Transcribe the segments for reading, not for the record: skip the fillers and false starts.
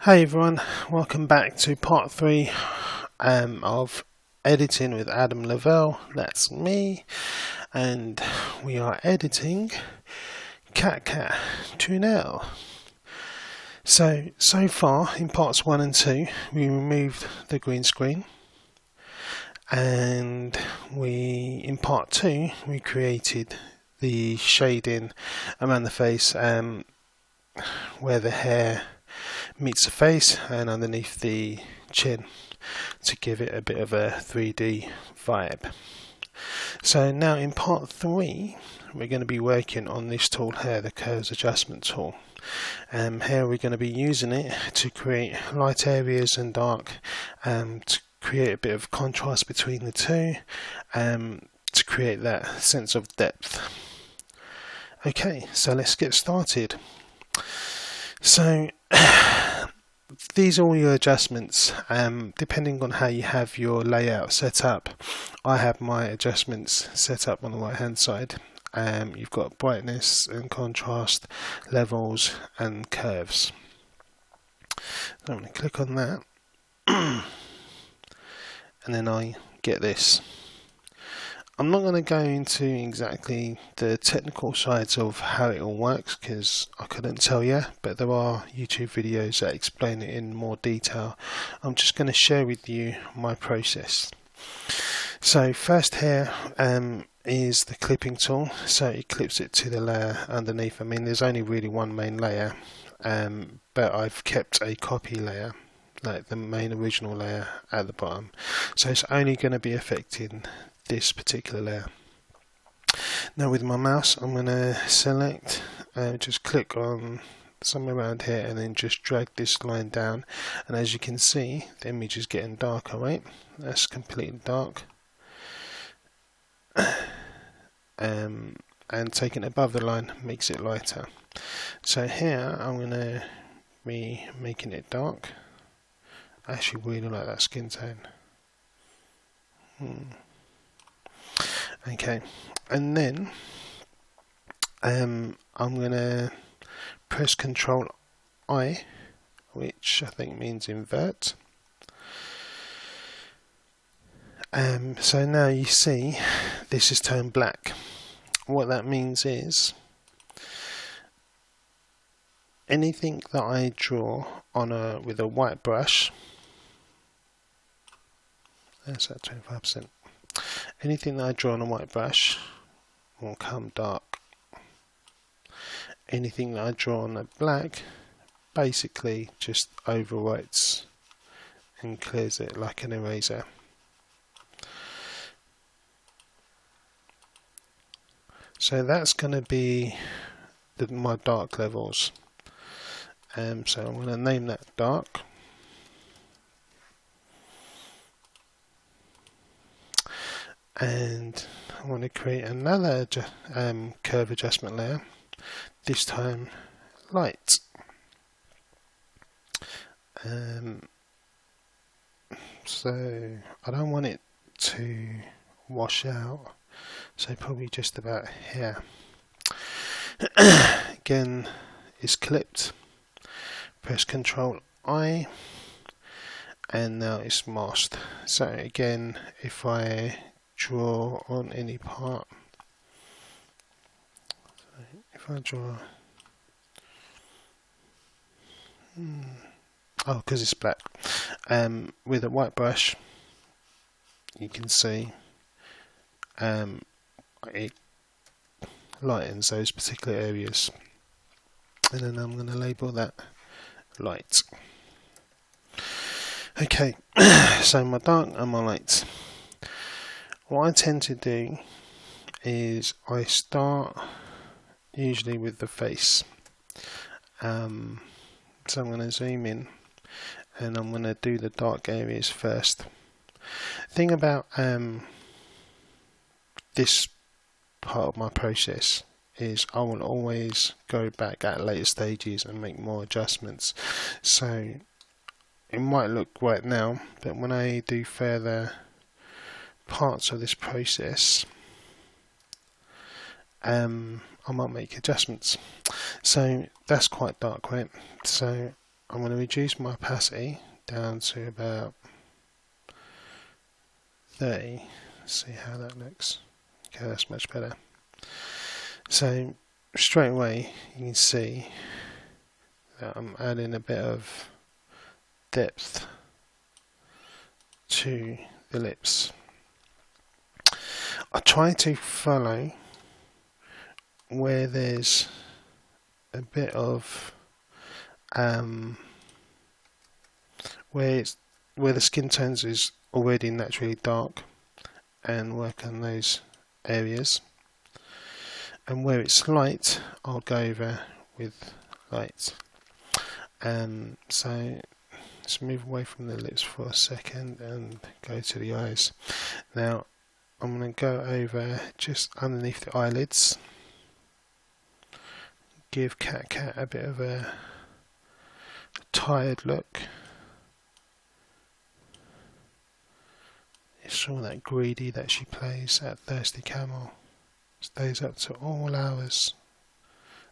Hey everyone, welcome back to part 3 of editing with Adam Lavell. That's me, and we are editing KatKat 2.0. So far in parts 1 and 2 we removed the green screen, and in part 2 we created the shading around the face where the hair meets the face and underneath the chin to give it a bit of a 3D vibe. So now in part 3 we're going to be working on this tool here, the curves adjustment tool. Here we're going to be using it to create light areas and dark, to create a bit of contrast between the two, to create that sense of depth. Okay, so let's get started. So these are all your adjustments, depending on how you have your layout set up. I have my adjustments set up on the right hand side. You've got brightness and contrast, levels and curves. So I'm going to click on that and then I get this. I'm not going to go into exactly the technical sides of how it all works because I couldn't tell you, but there are YouTube videos that explain it in more detail. I'm just going to share with you my process. So first here is the clipping tool, so it clips it to the layer underneath. I mean, there's only really one main layer, but I've kept a copy layer, like the main original layer at the bottom, so it's only going to be affecting this particular layer. Now with my mouse I'm going to select, just click on somewhere around here and then just drag this line down, and as you can see the image is getting darker, right? That's completely dark, and taking it above the line makes it lighter. So here I'm going to be making it dark. I actually really like that skin tone. Okay, and then I'm going to press Ctrl I, which I think means invert. So now you see this is turned black. What that means is anything that I draw on with a white brush, that's at 25%. Anything that I draw on a white brush will come dark. Anything that I draw on a black basically just overwrites and clears it like an eraser. So that's going to be my dark levels. So I'm going to name that dark. And I want to create another curve adjustment layer, this time light. So I don't want it to wash out, so probably just about here. Again, it's clipped. Press Ctrl I, and now it's masked. So again, if I draw on any part, so if I draw, oh, because it's black, with a white brush you can see it lightens those particular areas, and then I'm going to label that light. Okay, so my dark and my light. What I tend to do is I start usually with the face. So I'm going to zoom in and I'm going to do the dark areas first. Thing about this part of my process is I will always go back at later stages and make more adjustments. So it might look right now, but when I do further parts of this process, I might make adjustments. So that's quite dark, right? So I'm going to reduce my opacity down to about 30. See how that looks. Okay, that's much better. So straight away you can see that I'm adding a bit of depth to the lips. I try to follow where there's a bit of where the skin tones is already naturally dark, and work on those areas, and where it's light I'll go over with light. So let's move away from the lips for a second and go to the eyes. Now I'm going to go over just underneath the eyelids, give KatKat a bit of a tired look. It's all that greedy that she plays at Thirsty Camel. Stays up to all hours.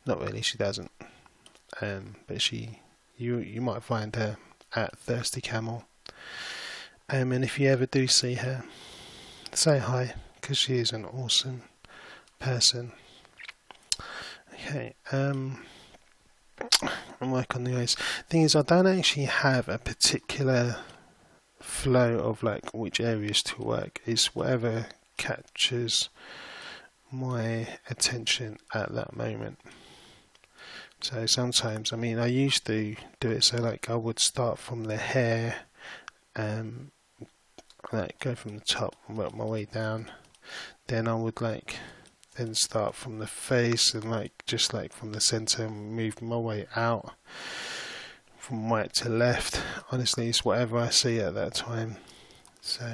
Not really, she doesn't. But you might find her at Thirsty Camel. And if you ever do see her, say hi, because she is an awesome person. Okay, and work on the eyes. Thing is, I don't actually have a particular flow of like which areas to work. It's whatever catches my attention at that moment. So sometimes, I used to do it so like I would start from the hair, like go from the top and work my way down. Then I would then start from the face and just from the center and move my way out from right to left. Honestly, it's whatever I see at that time. So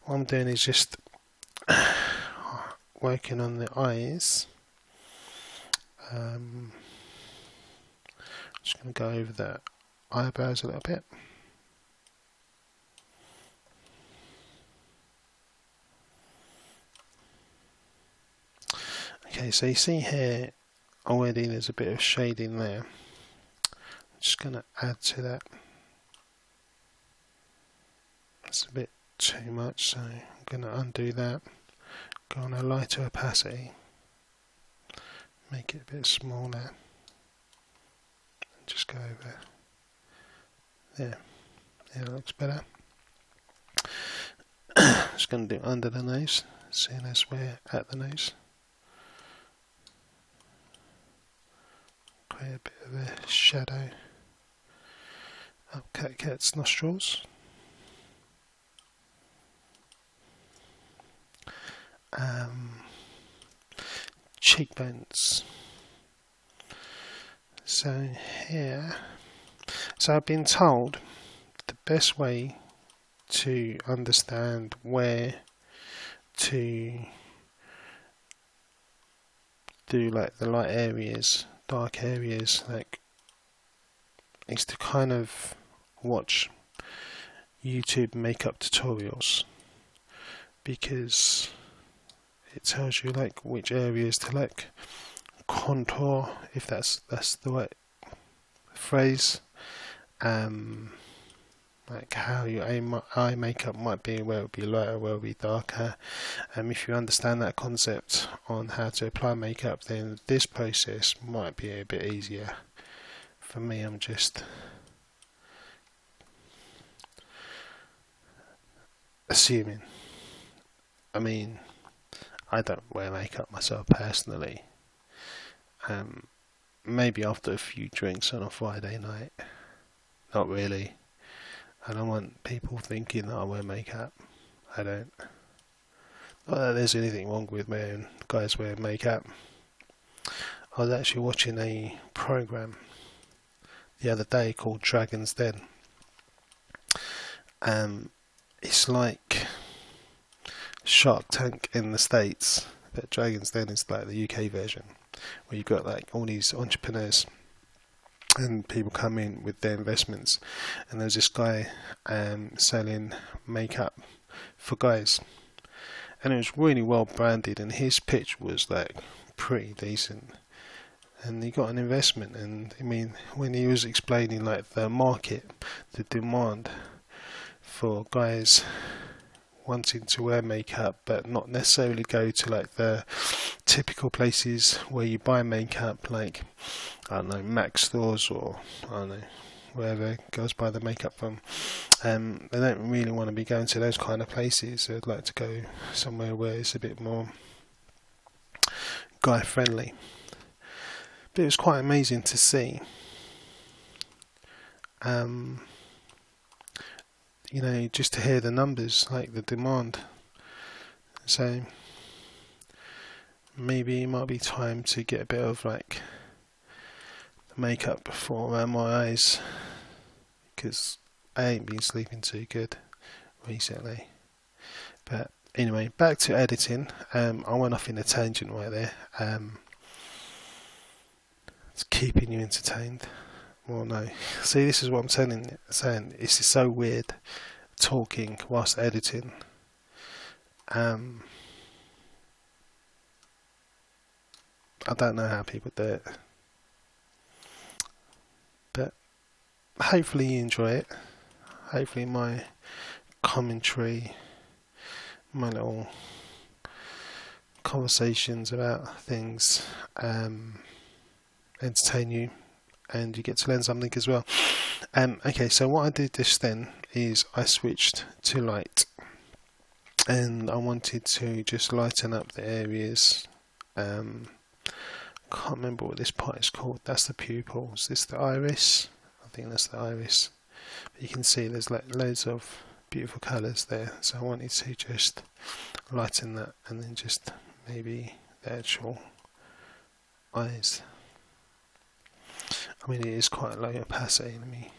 what I'm doing is just working on the eyes. Just going to go over the eyebrows a little bit. Okay, so you see here already there's a bit of shading there. I'm just going to add to that. That's a bit too much, so I'm going to undo that. Go on a lighter opacity. Make it a bit smaller. And just go over there. Yeah, that looks better. Just going to do under the nose, seeing as we're at the nose. Create a bit of a shadow up KatKat's nostrils. Cheekbones. So here, I've been told the best way to understand where to do the light areas, dark areas, is to kind of watch YouTube makeup tutorials, because it tells you which areas to contour, if that's the right phrase, how your eye makeup might be, where it will be lighter, where it will be darker. If you understand that concept on how to apply makeup, then this process might be a bit easier. For me, I'm just assuming. I don't wear makeup myself personally. Maybe after a few drinks on a Friday night. Not really. I don't want people thinking that I wear makeup. I don't. Not that there's anything wrong with guys wearing makeup. I was actually watching a program the other day called Dragon's Den. It's like Shark Tank in the States, but Dragon's Den is the UK version, where you've got all these entrepreneurs and people come in with their investments, and there's this guy selling makeup for guys, and it was really well branded, and his pitch was pretty decent. and he got an investment. And I mean, when he was explaining like the market, the demand for guys wanting to wear makeup but not necessarily go to like the typical places where you buy makeup, like I don't know, Mac stores, or I don't know, wherever girls buy the makeup from. They don't really want to be going to those kind of places. They'd like to go somewhere where it's a bit more guy friendly. But it was quite amazing to see. You know, just to hear the numbers, like the demand. So maybe it might be time to get a bit of like the makeup for around my eyes, because I ain't been sleeping too good recently. But anyway, back to editing. I went off in a tangent right there. It's keeping you entertained. Well, no. See, this is what I'm saying. This is so weird, talking whilst editing. I don't know how people do it, but hopefully you enjoy it. Hopefully my commentary, my little conversations about things entertain you, and you get to learn something as well. Okay, so what I did just then is I switched to light, and I wanted to just lighten up the areas. Can't remember what this part is called. That's the pupil. Is this the iris? I think that's the iris. But you can see there's like loads of beautiful colours there, so I wanted to just lighten that, and then just maybe the actual eyes. I mean, it is quite low opacity. Let me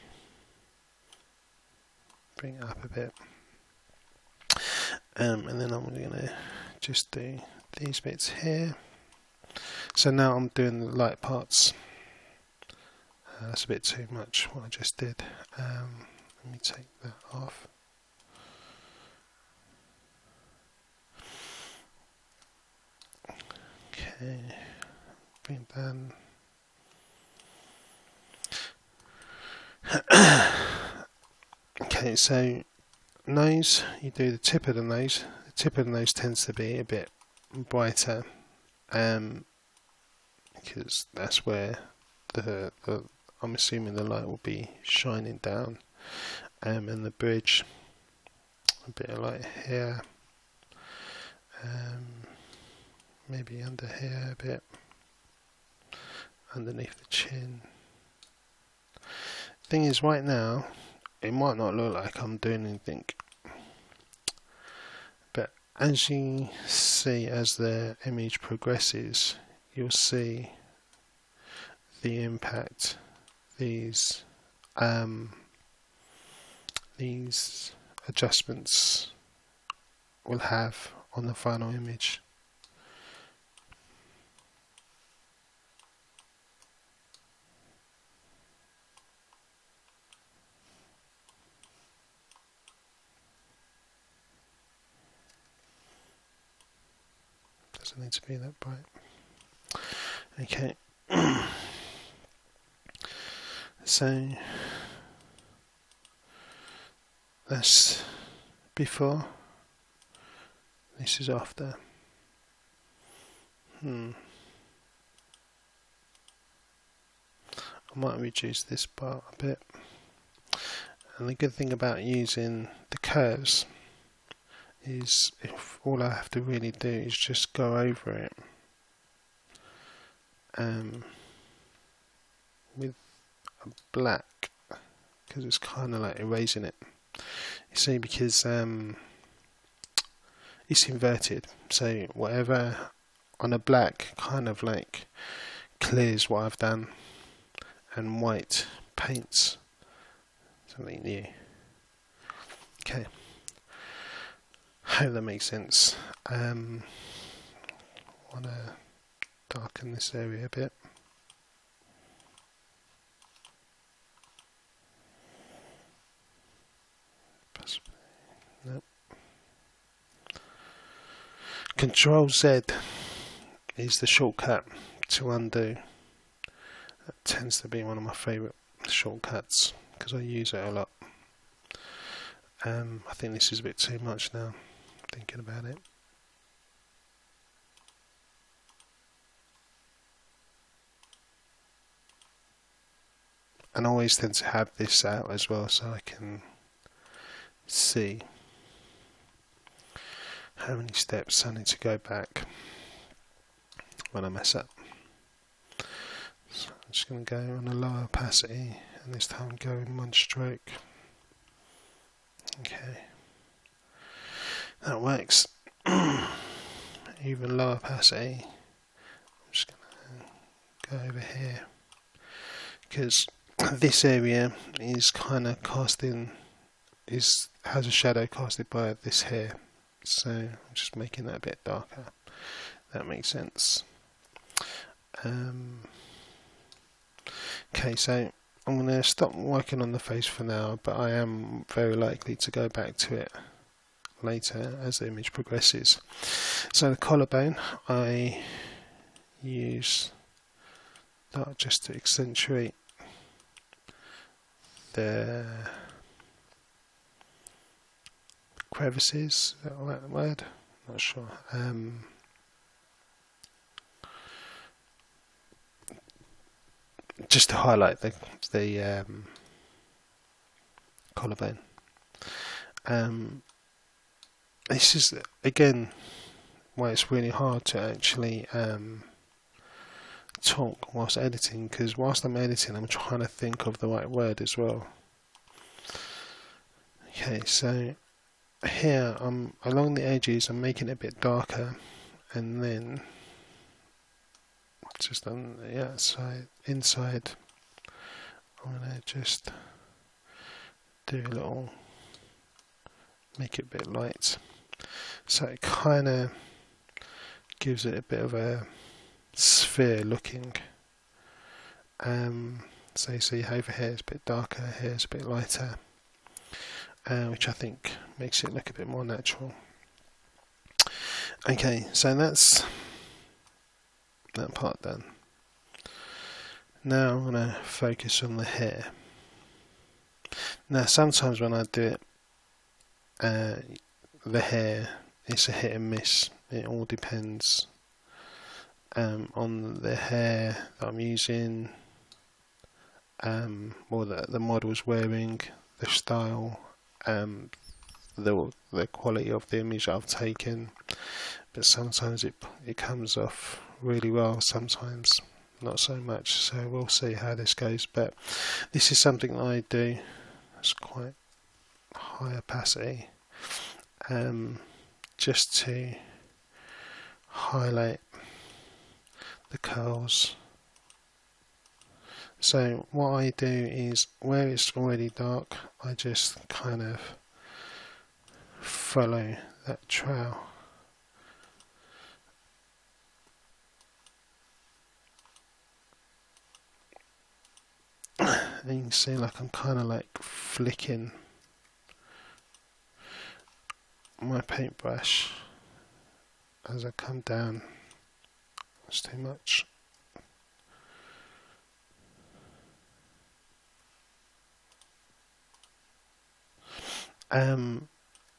bring it up a bit, and then I'm going to just do these bits here. So now I'm doing the light parts. That's a bit too much what I just did. Let me take that off. Okay, bring it down. Okay, so nose, you do the tip of the nose. The tip of the nose tends to be a bit brighter, because that's where the I'm assuming the light will be shining down, and the bridge, a bit of light here, maybe under here a bit, underneath the chin. Thing is, right now it might not look like I'm doing anything, but as you see, as the image progresses, you'll see the impact these adjustments will have on the final image. Doesn't need to be that bright. Okay. So that's before, this is after. I might reduce this part a bit. And the good thing about using the curves is if all I have to really do is just go over it with a black, because it's kind of like erasing it. You see, because it's inverted, so whatever on a black kind of like clears what I've done, and white paints something new. Okay, hope that makes sense. I want to darken this area a bit. Possibly. Nope. Control Z is the shortcut to undo. tends to be one of my favourite shortcuts because I use it a lot. I think this is a bit too much now, thinking about it. And I always tend to have this out as well so I can see how many steps I need to go back when I mess up. So I'm just going to go on a lower opacity, and this time go in one stroke. Okay, that works. Even lower opacity. I'm just going to go over here because this area is kind of casting, has a shadow casted by this hair, so I'm just making that a bit darker. That makes sense. Okay, so I'm going to stop working on the face for now, but I am very likely to go back to it later as the image progresses. So the collarbone, I use that just to accentuate the crevices. Is that the right word? Not sure. Just to highlight the collarbone. This is again why it's really hard to actually talk whilst editing, because whilst I'm editing I'm trying to think of the right word as well. Okay, so here I'm along the edges, I'm making it a bit darker, and then just on the outside, inside, I'm going to just do a little, make it a bit light, so it kind of gives it a bit of a sphere looking. So you see over here it's a bit darker, here it's a bit lighter, which I think makes it look a bit more natural. Okay, so that's that part done. Now I'm going to focus on the hair. Now sometimes when I do it, the hair, it's a hit and miss. It all depends on the hair that I'm using, or that the model's wearing, the style, the quality of the image I've taken. But sometimes it comes off really well, sometimes not so much, so we'll see how this goes. But this is something that I do. It's quite high opacity, just to highlight the curls. So what I do is, where it's already dark, I just kind of follow that trail. And you can see like I'm kind of like flicking my paintbrush as I come down. That's too much.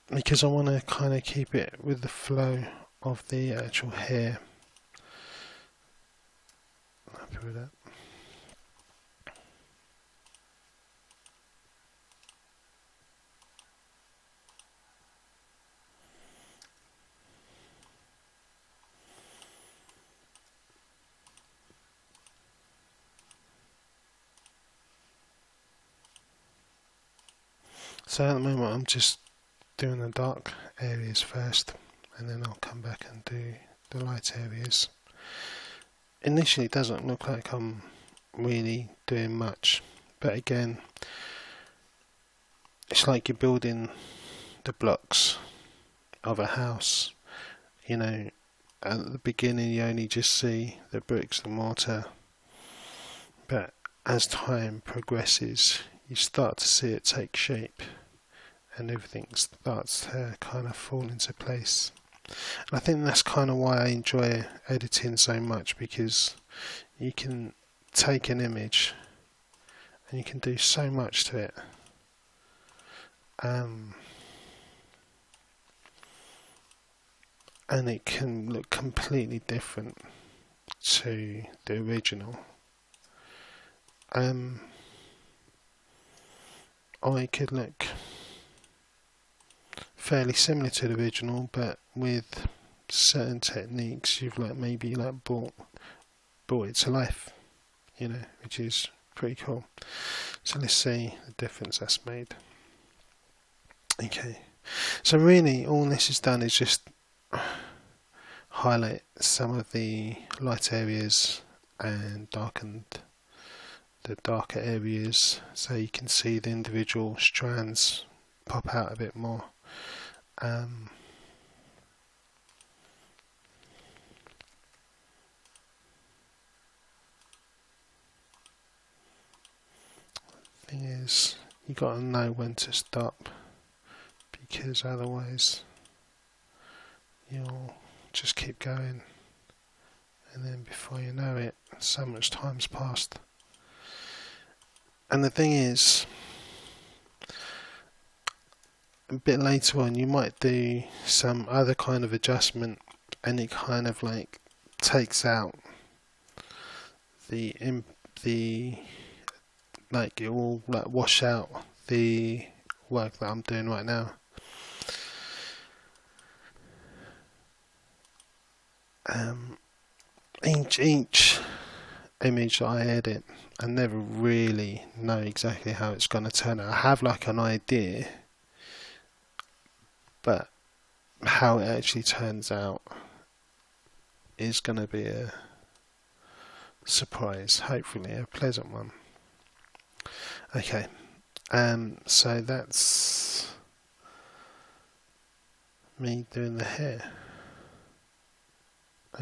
Because I want to kind of keep it with the flow of the actual hair. Happy with that. So at the moment I'm just doing the dark areas first, and then I'll come back and do the light areas. Initially it doesn't look like I'm really doing much, but again, it's like you're building the blocks of a house. You know, at the beginning you only just see the bricks and mortar, but as time progresses you start to see it take shape and everything starts to kind of fall into place. And I think that's kind of why I enjoy editing so much, because you can take an image and you can do so much to it. And it can look completely different to the original. I could look fairly similar to the original, but with certain techniques you've maybe brought it to life, which is pretty cool. So let's see the difference that's made. Okay, so really all this has done is just highlight some of the light areas and darkened the darker areas, so you can see the individual strands pop out a bit more. Thing is, you got to know when to stop, because otherwise you'll just keep going, and then before you know it, so much time's passed. And the thing is, a bit later on you might do some other kind of adjustment, and it kind of takes out it will wash out the work that I'm doing right now. Each image that I edit, I never really know exactly how it's going to turn out. I have an idea, but how it actually turns out is going to be a surprise, hopefully a pleasant one. Okay, so that's me doing the hair.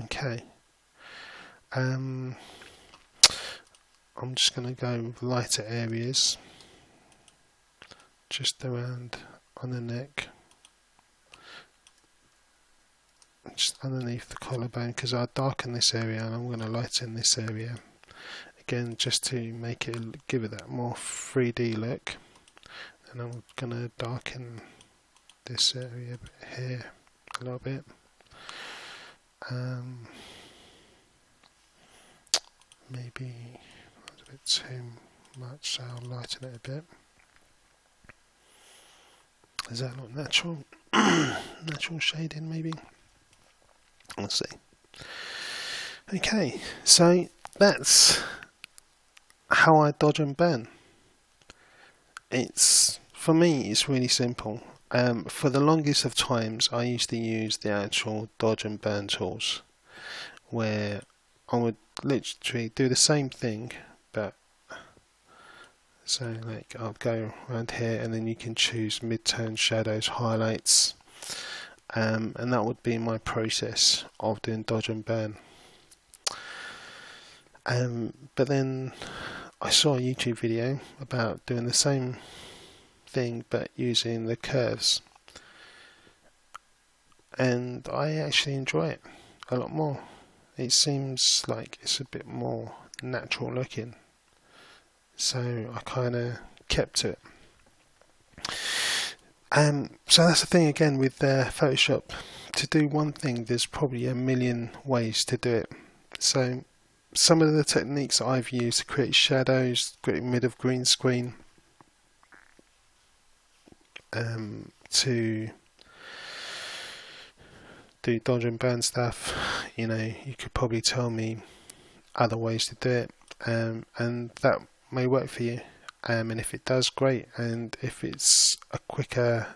Okay, I'm just going to go with lighter areas, just around on the neck, just underneath the collarbone, because I'll darken this area and I'm going to lighten this area again, just to give it that more 3D look. And I'm going to darken this area here a little bit. Maybe that's a bit too much, so I'll lighten it a bit. Does that look natural? Natural shading, maybe? Let's see. Okay, so that's how I dodge and burn. For me, it's really simple. For the longest of times, I used to use the actual dodge and burn tools, where I would literally do the same thing, but so I'll go around here, and then you can choose mid-tone, shadows, highlights, and that would be my process of doing dodge and burn. But then I saw a YouTube video about doing the same thing but using the curves, and I actually enjoy it a lot more. It seems like it's a bit more natural looking, so I kind of kept to it. So that's the thing again with Photoshop. To do one thing, there's probably a million ways to do it. So some of the techniques that I've used to create shadows, getting rid of green screen, to do dodge and burn stuff, you could probably tell me other ways to do it, and that may work for you. And if it does, great. And if it's a quicker,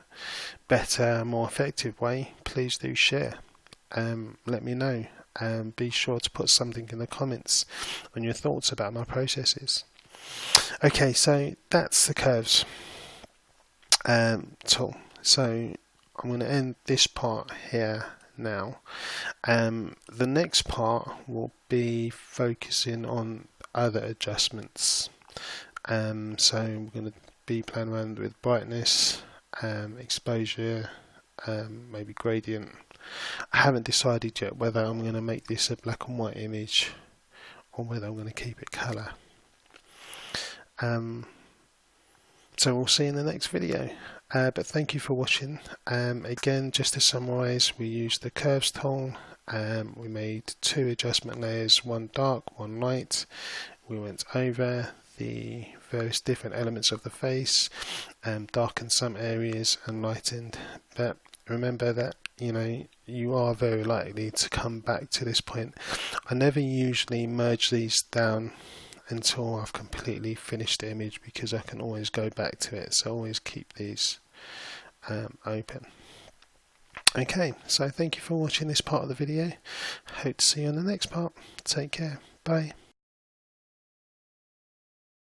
better, more effective way, please do share. Let me know. Be sure to put something in the comments on your thoughts about my processes. Okay, so that's the curves tool. So I'm going to end this part here now. The next part will be focusing on other adjustments. So I'm going to be playing around with brightness, exposure, maybe gradient. I haven't decided yet whether I'm going to make this a black and white image or whether I'm going to keep it colour. So we'll see in the next video. But thank you for watching. Again, just to summarise, we used the curves tool. We made 2 adjustment layers, one dark, one light. We went over the various different elements of the face, darkened some areas and lightened. But remember that you are very likely to come back to this point. I never usually merge these down until I've completely finished the image, because I can always go back to it, so always keep these open. Okay, so thank you for watching this part of the video. Hope to see you on the next part. Take care. Bye.